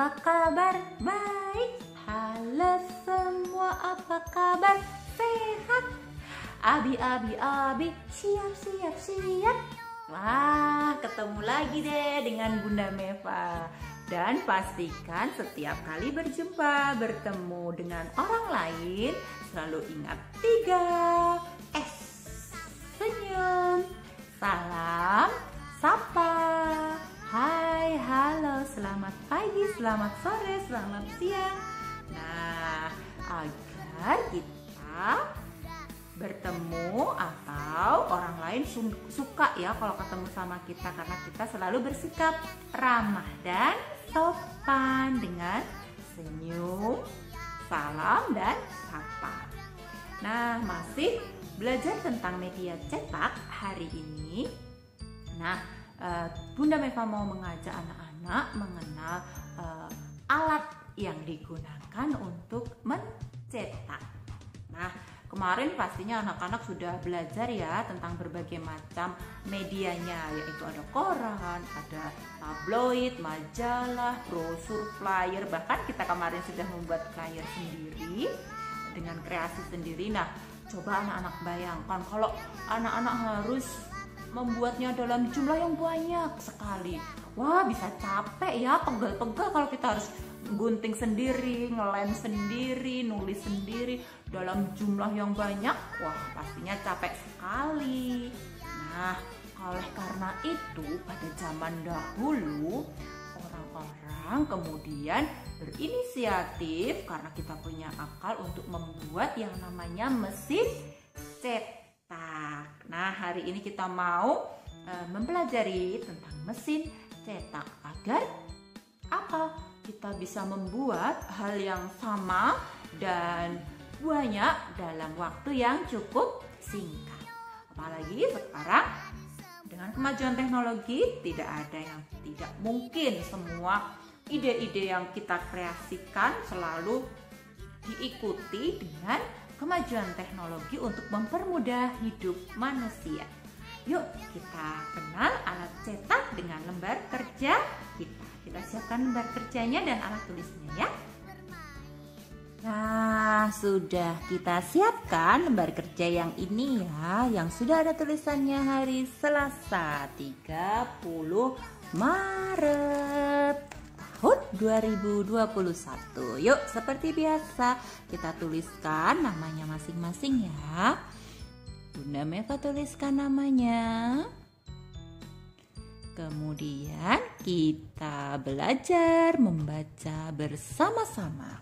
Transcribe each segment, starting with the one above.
Apa kabar? Baik. Halo semua, apa kabar? Sehat? Abi, siap. Wah, ketemu lagi deh dengan Bunda Meva. Dan pastikan setiap kali berjumpa, bertemu dengan orang lain, selalu ingat 3S. Senyum, salam, sapa. Hai, halo, selamat pagi, selamat sore, selamat siang. Nah, agar kita bertemu atau orang lain suka ya kalau ketemu sama kita, karena kita selalu bersikap ramah dan sopan dengan senyum, salam, dan sapa. Nah, masih belajar tentang media cetak hari ini. Nah, Bunda Meva mau mengajak anak-anak mengenal alat yang digunakan untuk mencetak. Nah, kemarin pastinya anak-anak sudah belajar ya tentang berbagai macam medianya, yaitu ada koran, ada tabloid, majalah, brosur, flyer, bahkan kita kemarin sudah membuat flyer sendiri dengan kreasi sendiri. Nah, coba anak-anak bayangkan kalau anak-anak harus membuatnya dalam jumlah yang banyak sekali. Wah, bisa capek ya, pegel-pegel kalau kita harus gunting sendiri, ngelem sendiri, nulis sendiri dalam jumlah yang banyak. Wah, pastinya capek sekali. Nah, oleh karena itu pada zaman dahulu orang-orang kemudian berinisiatif karena kita punya akal untuk membuat yang namanya mesin cetak. Nah, hari ini kita mau mempelajari tentang mesin cetak agar apa? Kita bisa membuat hal yang sama dan banyak dalam waktu yang cukup singkat. Apalagi sekarang dengan kemajuan teknologi tidak ada yang tidak mungkin. Semua ide-ide yang kita kreasikan selalu diikuti dengan kemajuan teknologi untuk mempermudah hidup manusia. Yuk kita kenal alat cetak dengan lembar kerja kita. Kita siapkan lembar kerjanya dan alat tulisnya ya. Nah, sudah kita siapkan lembar kerja yang ini ya, yang sudah ada tulisannya hari Selasa 30 Maret tahun 2021. Yuk, seperti biasa kita tuliskan namanya masing-masing ya. Bunda Meva tuliskan namanya. Kemudian kita belajar membaca bersama-sama.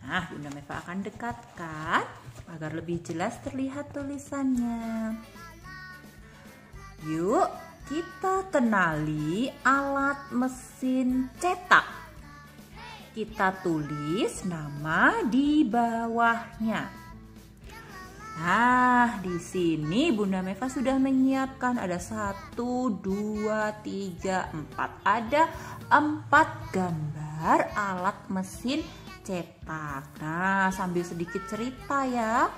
Nah, Bunda Meva akan dekatkan agar lebih jelas terlihat tulisannya. Yuk, kita kenali alat mesin cetak. Kita tulis nama di bawahnya. Nah, di sini Bunda Meva sudah menyiapkan ada 1, 2, 3, 4. Ada 4 gambar alat mesin cetak. Nah, sambil sedikit cerita ya.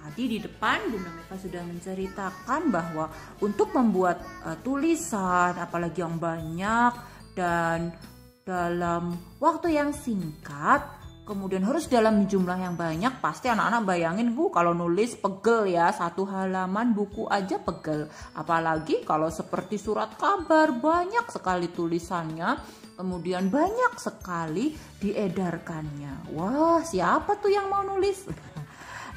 Tadi di depan Bunda Meva sudah menceritakan bahwa untuk membuat tulisan apalagi yang banyak dan dalam waktu yang singkat, kemudian harus dalam jumlah yang banyak, pasti anak-anak bayangin kalau nulis pegel ya, 1 halaman buku aja pegel. Apalagi kalau seperti surat kabar, banyak sekali tulisannya, kemudian banyak sekali diedarkannya. Wah, siapa tuh yang mau nulis?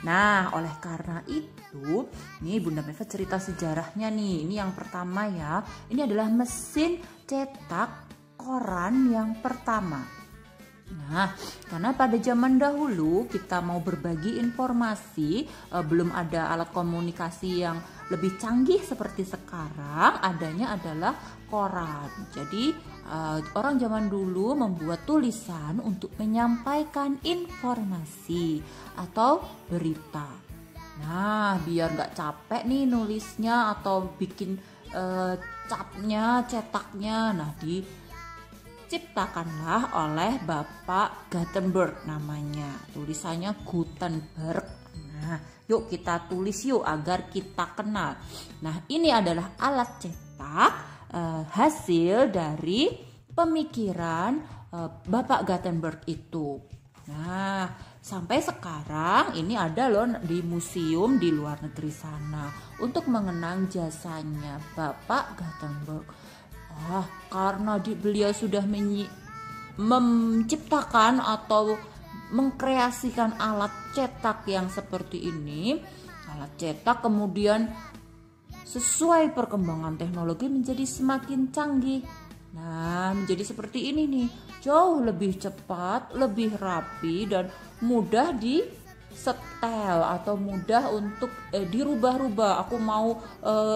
Nah, oleh karena itu, nih Bunda Meva cerita sejarahnya nih. Ini yang pertama ya. Ini adalah mesin cetak koran yang pertama. Nah, karena pada zaman dahulu kita mau berbagi informasi, belum ada alat komunikasi yang lebih canggih seperti sekarang, adanya adalah koran. Jadi orang zaman dulu membuat tulisan untuk menyampaikan informasi atau berita. Nah, biar nggak capek nih nulisnya atau bikin capnya, cetaknya, nah diciptakanlah oleh Bapak Gutenberg namanya. Tulisannya Gutenberg. Nah, yuk kita tulis yuk agar kita kenal. Nah, ini adalah alat cetak hasil dari pemikiran Bapak Gutenberg itu. Nah, sampai sekarang ini ada loh di museum di luar negeri sana untuk mengenang jasanya Bapak Gutenberg. Karena beliau sudah menciptakan atau mengkreasikan alat cetak yang seperti ini. Alat cetak kemudian sesuai perkembangan teknologi menjadi semakin canggih. Nah, menjadi seperti ini nih, jauh lebih cepat, lebih rapi dan mudah disetel atau mudah untuk dirubah-rubah. Aku mau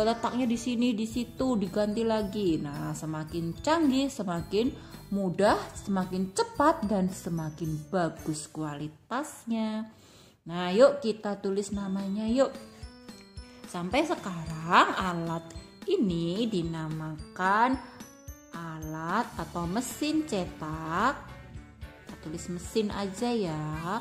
letaknya di sini, di situ, diganti lagi. Nah, semakin canggih, semakin mudah, semakin cepat dan semakin bagus kualitasnya. Nah, yuk kita tulis namanya yuk. Sampai sekarang alat ini dinamakan alat atau mesin cetak. Kita tulis mesin aja ya.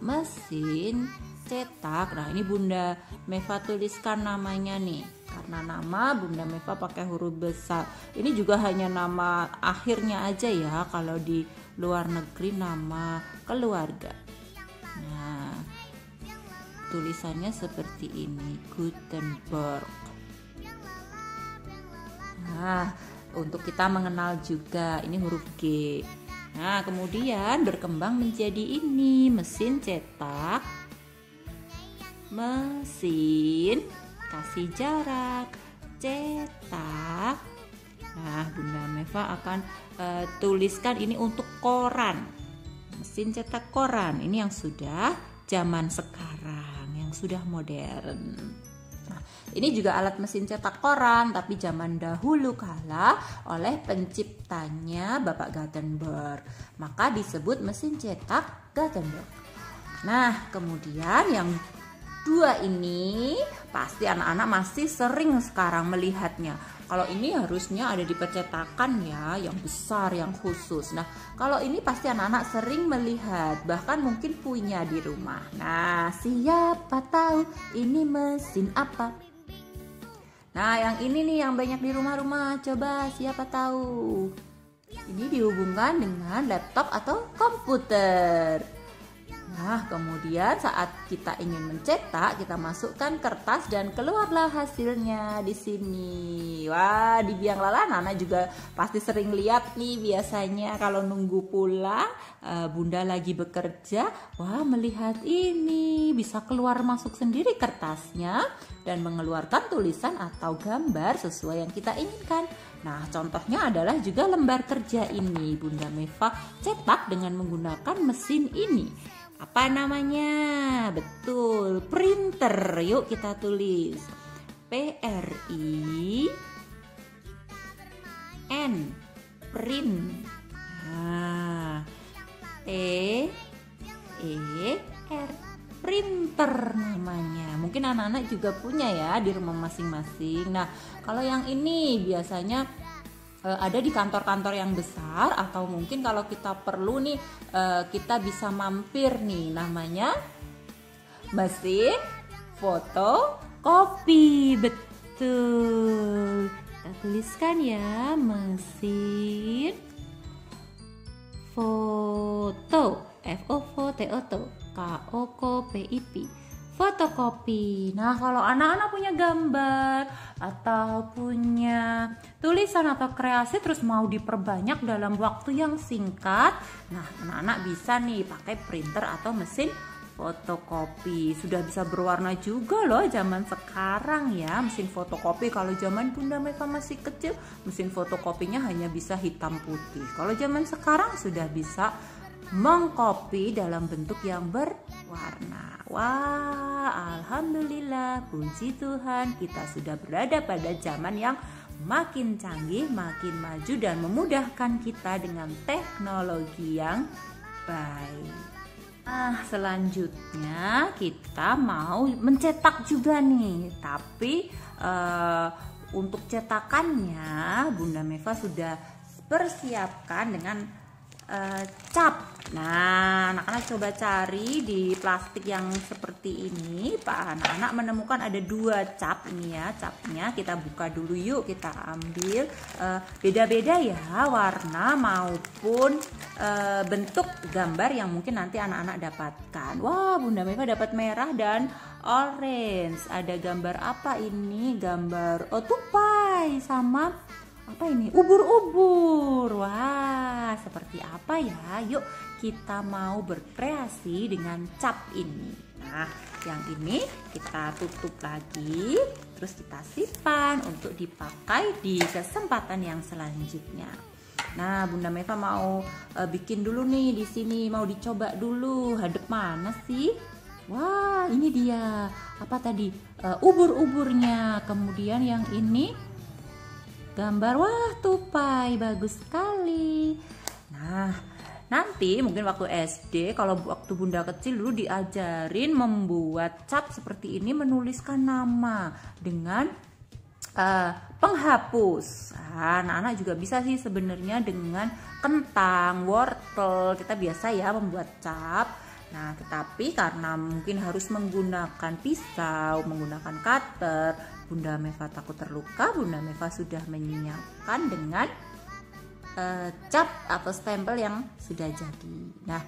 Mesin cetak. Nah, ini Bunda Meva tuliskan namanya nih. Karena nama Bunda Meva pakai huruf besar. Ini juga hanya nama akhirnya aja ya. Kalau di luar negeri nama keluarga. Nah, tulisannya seperti ini, Gutenberg. Nah, untuk kita mengenal juga ini huruf G. Nah, kemudian berkembang menjadi ini, mesin cetak, mesin, kasih jarak, cetak. Nah, Bunda Meva akan tuliskan ini untuk koran. Mesin cetak koran, ini yang sudah zaman sekarang, yang sudah modern. Nah, ini juga alat mesin cetak koran, tapi zaman dahulu kala oleh penciptanya Bapak Gutenberg, maka disebut mesin cetak Gutenberg. Nah, kemudian yang dua ini pasti anak-anak masih sering sekarang melihatnya. Kalau ini harusnya ada di percetakan ya, yang besar, yang khusus. Nah, kalau ini pasti anak-anak sering melihat, bahkan mungkin punya di rumah. Nah, siapa tahu ini mesin apa? Nah, yang ini nih yang banyak di rumah-rumah. Coba siapa tahu? Ini dihubungkan dengan laptop atau komputer. Nah, kemudian saat kita ingin mencetak, kita masukkan kertas dan keluarlah hasilnya di sini. Wah, di biang lala anak juga pasti sering lihat nih biasanya kalau nunggu pulang, Bunda lagi bekerja, wah melihat ini bisa keluar masuk sendiri kertasnya dan mengeluarkan tulisan atau gambar sesuai yang kita inginkan. Nah, contohnya adalah juga lembar kerja ini. Bunda Meva cetak dengan menggunakan mesin ini. Apa namanya? Betul, printer. Yuk kita tulis P-R-I-N, print. Nah, T-E-R, printer namanya. Mungkin anak-anak juga punya ya di rumah masing-masing. Nah, kalau yang ini biasanya ada di kantor-kantor yang besar, atau mungkin kalau kita perlu nih kita bisa mampir nih, namanya mesin fotokopi. Betul, kita tuliskan ya, mesin foto, F-O-T-O-K-O-K-P-I-P, fotokopi. Nah, kalau anak-anak punya gambar atau punya tulisan atau kreasi terus mau diperbanyak dalam waktu yang singkat, nah anak-anak bisa nih pakai printer atau mesin fotokopi. Sudah bisa berwarna juga loh zaman sekarang ya mesin fotokopi. Kalau zaman Bunda Meva masih kecil, mesin fotokopinya hanya bisa hitam putih. Kalau zaman sekarang sudah bisa mengkopi dalam bentuk yang berwarna. Wah, alhamdulillah, puji Tuhan, kita sudah berada pada zaman yang makin canggih, makin maju dan memudahkan kita dengan teknologi yang baik. Nah, selanjutnya kita mau mencetak juga nih, tapi untuk cetakannya Bunda Meva sudah persiapkan dengan cap. Nah, anak-anak coba cari di plastik yang seperti ini. Pak, anak-anak menemukan ada 2 cap ini ya. Capnya kita buka dulu yuk, kita ambil. Beda-beda ya warna maupun bentuk gambar yang mungkin nanti anak-anak dapatkan. Wah, Bunda Meva dapat merah dan orange. Ada gambar apa ini? Gambar tupai sama apa ini? Ubur-ubur. Wah, seperti apa ya? Yuk kita mau berkreasi dengan cap ini. Nah, yang ini kita tutup lagi, terus kita simpan untuk dipakai di kesempatan yang selanjutnya. Nah, Bunda Meva mau bikin dulu nih di sini, mau dicoba dulu. Hadap mana sih? Wah, ini dia. Apa tadi? Ubur-uburnya. Kemudian yang ini gambar, wah, tupai, bagus sekali. Nah, nanti mungkin waktu SD, kalau waktu Bunda kecil dulu diajarin membuat cap seperti ini, menuliskan nama dengan penghapus. Nah, anak-anak juga bisa sih sebenarnya dengan kentang, wortel. Kita biasa ya membuat cap. Nah, tetapi karena mungkin harus menggunakan pisau, menggunakan cutter, Bunda Meva takut terluka. Bunda Meva sudah menyiapkan dengan cap atau stempel yang sudah jadi. Nah,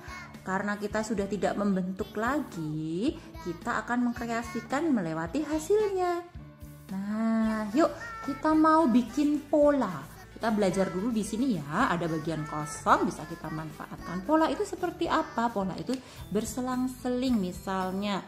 karena kita sudah tidak membentuk lagi, kita akan mengkreasikan melewati hasilnya. Nah, yuk kita mau bikin pola. Kita belajar dulu di sini ya, ada bagian kosong bisa kita manfaatkan. Pola itu seperti apa? Pola itu berselang-seling. Misalnya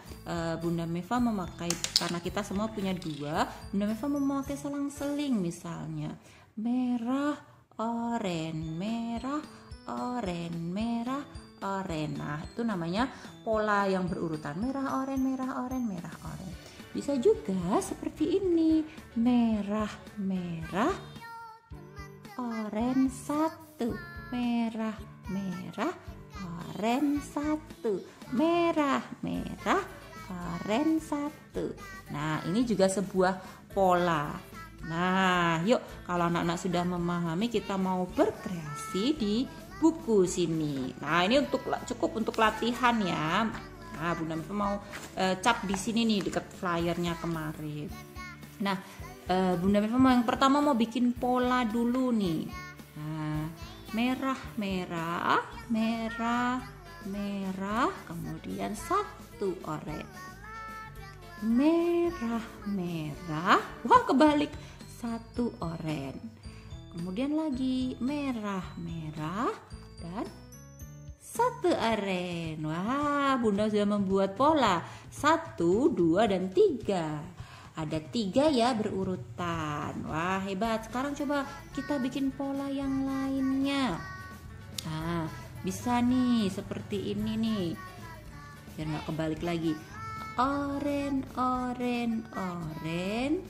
Bunda Meva memakai, karena kita semua punya 2, Bunda Meva memakai selang-seling misalnya merah, oranye, merah, oranye, merah, oranye. Nah, itu namanya pola yang berurutan, merah, oranye, merah, oranye, merah, oranye. Bisa juga seperti ini, merah, merah, oranye 1, merah, merah, oranye 1, merah, merah, oranye 1. Nah, ini juga sebuah pola. Nah, yuk kalau anak-anak sudah memahami, kita mau berkreasi di buku sini. Nah, ini cukup untuk latihan ya. Nah, Bunda Meva mau cap di sini nih dekat flyernya kemarin. Nah, Bunda Meva yang pertama mau bikin pola dulu nih. Nah, merah, merah, merah, merah, kemudian 1 oranye. Merah, merah, wah kebalik, 1 oranye. Kemudian lagi merah, merah, dan 1 oranye. Wah, Bunda sudah membuat pola 1, 2, dan 3. Ada 3 ya berurutan. Wah, hebat. Sekarang coba kita bikin pola yang lainnya. Nah, bisa nih seperti ini nih, biar nggak kebalik lagi. Oranye, oranye, oranye,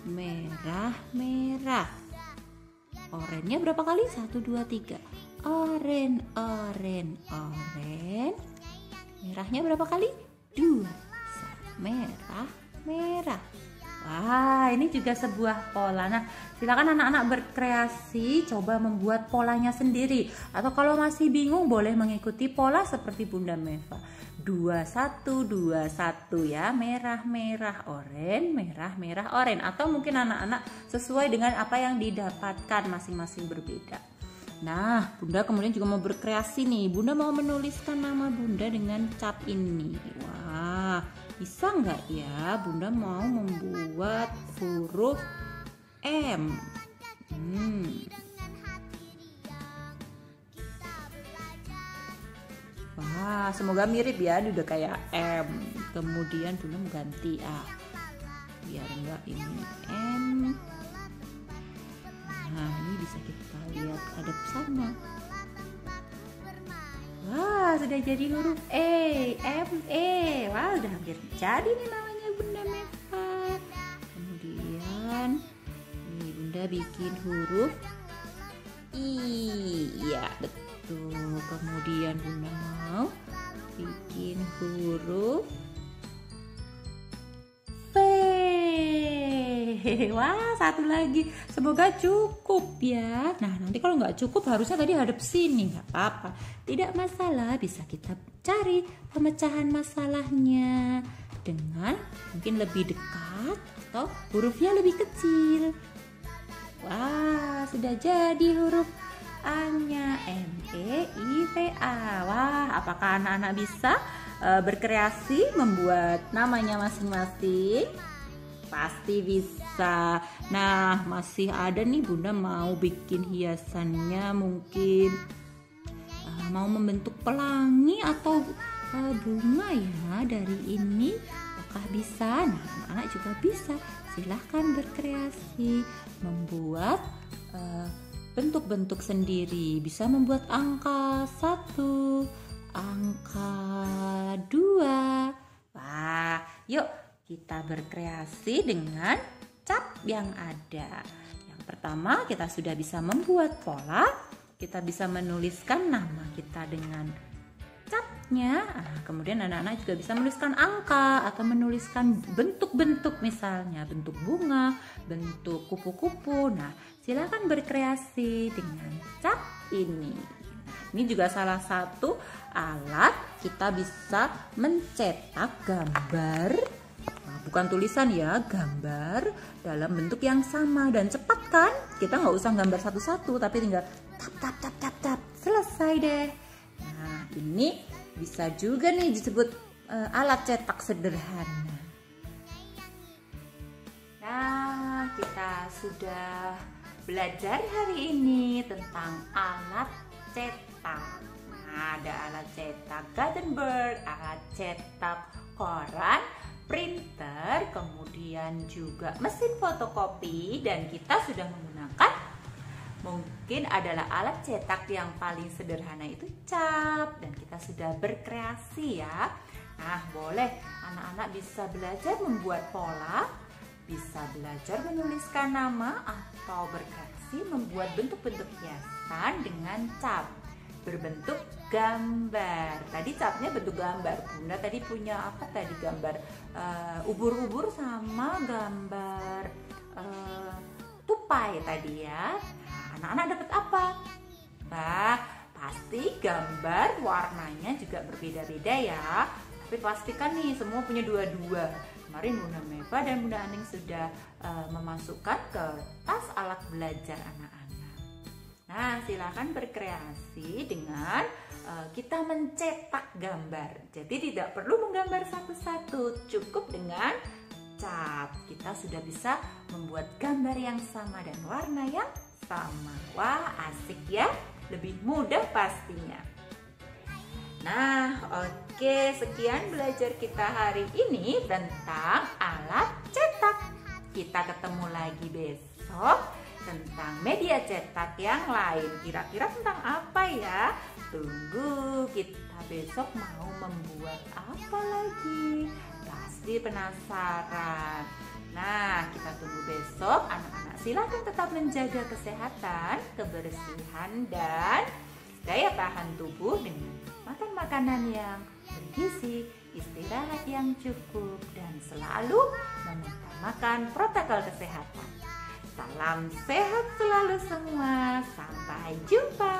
merah, merah. Oranye berapa kali? 1, 2, 3. Oranye, oranye, oranye. Merahnya berapa kali? 2. Merah, merah. Wah, ini juga sebuah pola. Nah, silakan anak-anak berkreasi, coba membuat polanya sendiri. Atau kalau masih bingung, boleh mengikuti pola seperti Bunda Meva. 2-1, 2-1 ya. Merah, merah, oranye, merah, merah, oranye. Atau mungkin anak-anak sesuai dengan apa yang didapatkan, masing-masing berbeda. Nah, Bunda kemudian juga mau berkreasi nih. Bunda mau menuliskan nama Bunda dengan cap ini. Wah, bisa nggak ya? Bunda mau membuat huruf M. Wah, semoga mirip ya. Ini udah kayak M. Kemudian Bunda mengganti A. Biar enggak ini M. Nah, ini bisa kita lihat ada sama. Wah, sudah jadi huruf E, M, E. Wah, udah hampir jadi nih namanya Bunda Meva. Kemudian nih Bunda bikin huruf I. Ya, betul. Kemudian Bunda mau bikin huruf V. Wah, satu lagi. Semoga cukup ya. Nah, nanti kalau nggak cukup harusnya tadi hadap sini. Nggak apa-apa. Tidak masalah, bisa kita cari pemecahan masalahnya dengan mungkin lebih dekat atau hurufnya lebih kecil. Wah, sudah jadi huruf A-nya, M-E-I-V-A. Wah, apakah anak-anak bisa berkreasi membuat namanya masing-masing? Pasti bisa. Nah, masih ada nih, Bunda mau bikin hiasannya, mungkin mau membentuk pelangi atau bunga ya dari ini. Apakah bisa? Nah, anak-anak juga bisa. Silahkan berkreasi, membuat bentuk-bentuk sendiri. Bisa membuat angka 1, angka 2. Wah, yuk kita berkreasi dengan cap yang ada. Yang pertama, kita sudah bisa membuat pola. Kita bisa menuliskan nama kita dengan capnya. Kemudian anak-anak juga bisa menuliskan angka atau menuliskan bentuk-bentuk, misalnya bentuk bunga, bentuk kupu-kupu. Nah, silakan berkreasi dengan cap ini. Ini juga salah satu alat kita bisa mencetak gambar, bukan tulisan ya, gambar dalam bentuk yang sama dan cepat kan? Kita nggak usah gambar satu-satu, tapi tinggal tap, selesai deh. Nah, ini bisa juga nih disebut alat cetak sederhana. Nah, kita sudah belajar hari ini tentang alat cetak. Nah, ada alat cetak Gutenberg, alat cetak koran, printer, kemudian juga mesin fotokopi, dan kita sudah menggunakan mungkin adalah alat cetak yang paling sederhana itu cap, dan kita sudah berkreasi ya. Nah, boleh anak-anak bisa belajar membuat pola, bisa belajar menuliskan nama, atau berkreasi membuat bentuk-bentuk hiasan dengan cap berbentuk gambar. Tadi capnya bentuk gambar. Bunda tadi punya apa tadi, gambar ubur-ubur sama gambar tupai tadi ya. Nah, anak-anak dapat apa? Nah, pasti gambar warnanya juga berbeda-beda ya. Tapi pastikan nih semua punya dua-dua. Kemarin Bunda Meva dan Bunda Aning sudah memasukkan ke tas alat belajar anak-anak. Nah, silakan berkreasi dengan kita mencetak gambar. Jadi tidak perlu menggambar satu-satu, cukup dengan cap. Kita sudah bisa membuat gambar yang sama dan warna yang sama. Wah, asik ya, lebih mudah pastinya. Nah, oke, sekian belajar kita hari ini tentang alat cetak. Kita ketemu lagi besok tentang media cetak yang lain. Kira-kira tentang apa ya? Tunggu, kita besok mau membuat apa lagi? Pasti penasaran. Nah, kita tunggu besok. Anak-anak silakan tetap menjaga kesehatan, kebersihan, dan daya tahan tubuh dengan makan makanan yang bergizi, istirahat yang cukup, dan selalu mengutamakan protokol kesehatan. Salam sehat selalu semua. Sampai jumpa.